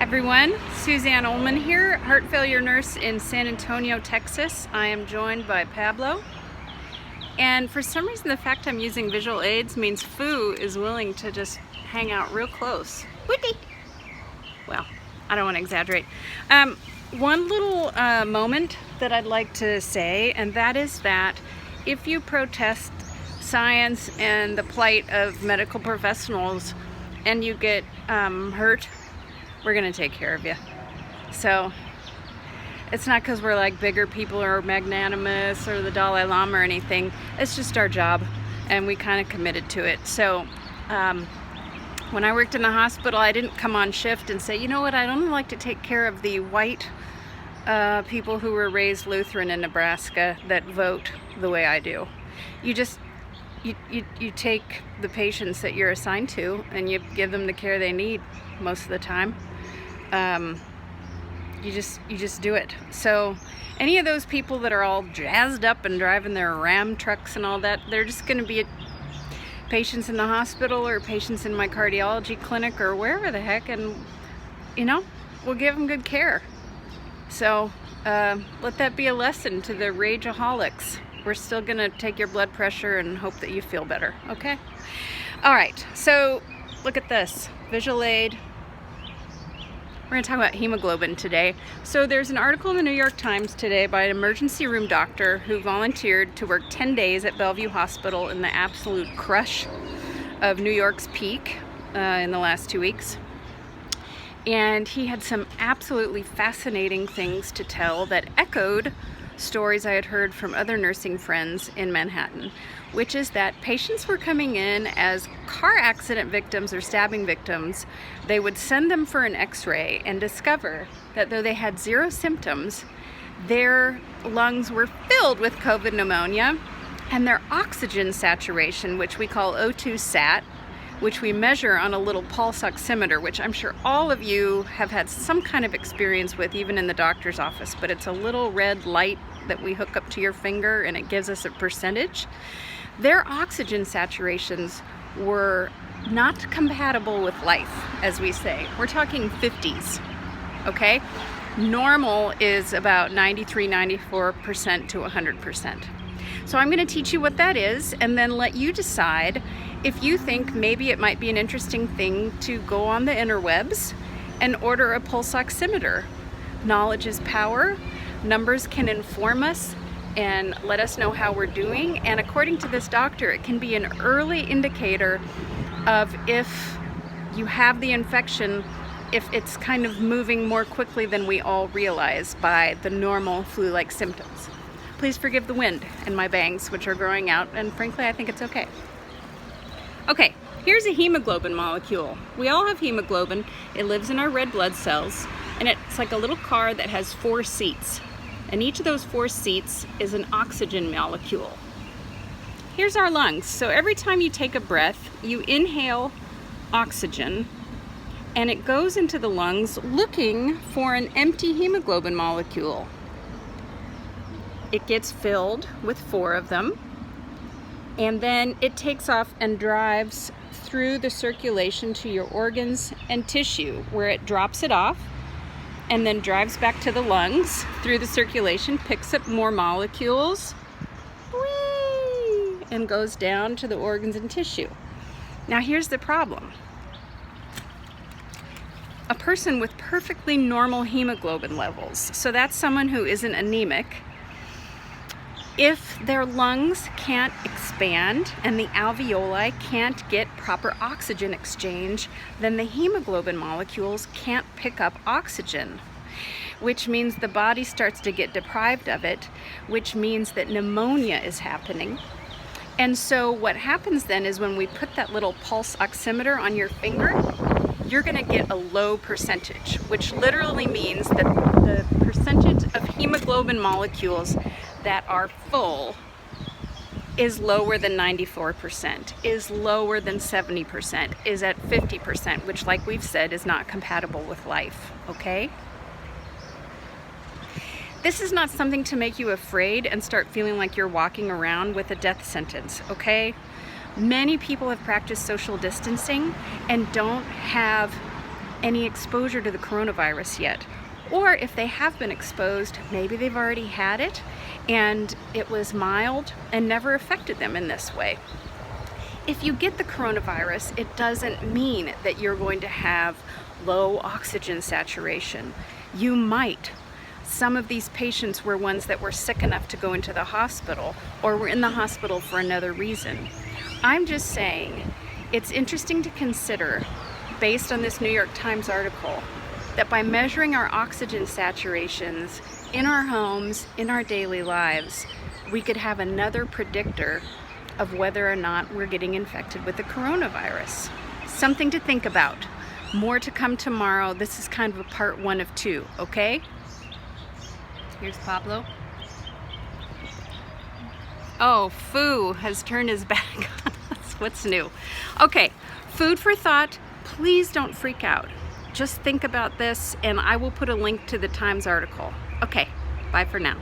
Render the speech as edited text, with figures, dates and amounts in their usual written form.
Everyone, Suzanne Ullman here, heart failure nurse in San Antonio, Texas. I am joined by Pablo. And for some reason, the fact I'm using visual aids means Foo is willing to just hang out real close. Woody! Well, I don't want to exaggerate. One little moment that I'd like to say, and that is that if you protest science and the plight of medical professionals and you get hurt, we're gonna take care of you. So it's not because we're like bigger people or magnanimous or the Dalai Lama or anything. It's just our job, and we kind of committed to it. So when I worked in the hospital, I didn't come on shift and say, you know what, I'd only like to take care of the white people who were raised Lutheran in Nebraska that vote the way I do. You just you take the patients that you're assigned to and you give them the care they need most of the time. You just do it. So any of those people that are all jazzed up and driving their Ram trucks and all that, they're just going to be patients in the hospital or patients in my cardiology clinic or wherever the heck, and we'll give them good care. So let that be a lesson to the rageaholics. We're still going to take your blood pressure and hope that you feel better, okay? All right, so look at this visual aid. We're going to talk about hemoglobin today. So there's an article in the New York Times today by an emergency room doctor who volunteered to work 10 days at Bellevue Hospital in the absolute crush of New York's peak in the last 2 weeks. And he had some absolutely fascinating things to tell that echoed stories I had heard from other nursing friends in Manhattan, which is that patients were coming in as car accident victims or stabbing victims. They would send them for an x-ray and discover that though they had zero symptoms, their lungs were filled with COVID pneumonia, and their oxygen saturation, which we call O2 sat, which we measure on a little pulse oximeter, which I'm sure all of you have had some kind of experience with, even in the doctor's office, but it's a little red light that we hook up to your finger and it gives us a percentage. Their oxygen saturations were not compatible with life, as we say. We're talking 50s, okay? Normal is about 93, 94% to 100%. So I'm going to teach you what that is and then let you decide if you think maybe it might be an interesting thing to go on the interwebs and order a pulse oximeter. Knowledge is power. Numbers can inform us and let us know how we're doing. And according to this doctor, it can be an early indicator of if you have the infection, if it's kind of moving more quickly than we all realize by the normal flu-like symptoms. Please forgive the wind and my bangs, which are growing out, and frankly, I think it's okay. Okay, here's a hemoglobin molecule. We all have hemoglobin. It lives in our red blood cells, and it's like a little car that has 4 seats. And each of those 4 seats is an oxygen molecule. Here's our lungs. So every time you take a breath, you inhale oxygen, and it goes into the lungs looking for an empty hemoglobin molecule. It gets filled with 4 of them, and then it takes off and drives through the circulation to your organs and tissue, where it drops it off and then drives back to the lungs through the circulation, picks up more molecules, whee, and goes down to the organs and tissue. Now here's the problem. A person with perfectly normal hemoglobin levels, so that's someone who isn't anemic, if their lungs can't expand and the alveoli can't get proper oxygen exchange, then the hemoglobin molecules can't pick up oxygen, which means the body starts to get deprived of it, which means that pneumonia is happening. And so what happens then is when we put that little pulse oximeter on your finger, you're going to get a low percentage, which literally means that the percentage of hemoglobin molecules that are full is lower than 94%, is lower than 70%, is at 50%, which, like we've said, is not compatible with life, okay? This is not something to make you afraid and start feeling like you're walking around with a death sentence, okay? Many people have practiced social distancing and don't have any exposure to the coronavirus yet. Or if they have been exposed, maybe they've already had it and it was mild and never affected them in this way. If you get the coronavirus, it doesn't mean that you're going to have low oxygen saturation. You might. Some of these patients were ones that were sick enough to go into the hospital or were in the hospital for another reason. I'm just saying, it's interesting to consider, based on this New York Times article, that by measuring our oxygen saturations in our homes, in our daily lives, we could have another predictor of whether or not we're getting infected with the coronavirus. Something to think about. More to come tomorrow. This is kind of a part 1 of 2, okay? Here's Pablo. Oh, Foo has turned his back on us. What's new? Okay, food for thought. Please don't freak out. Just think about this, and I will put a link to the Times article. Okay, bye for now.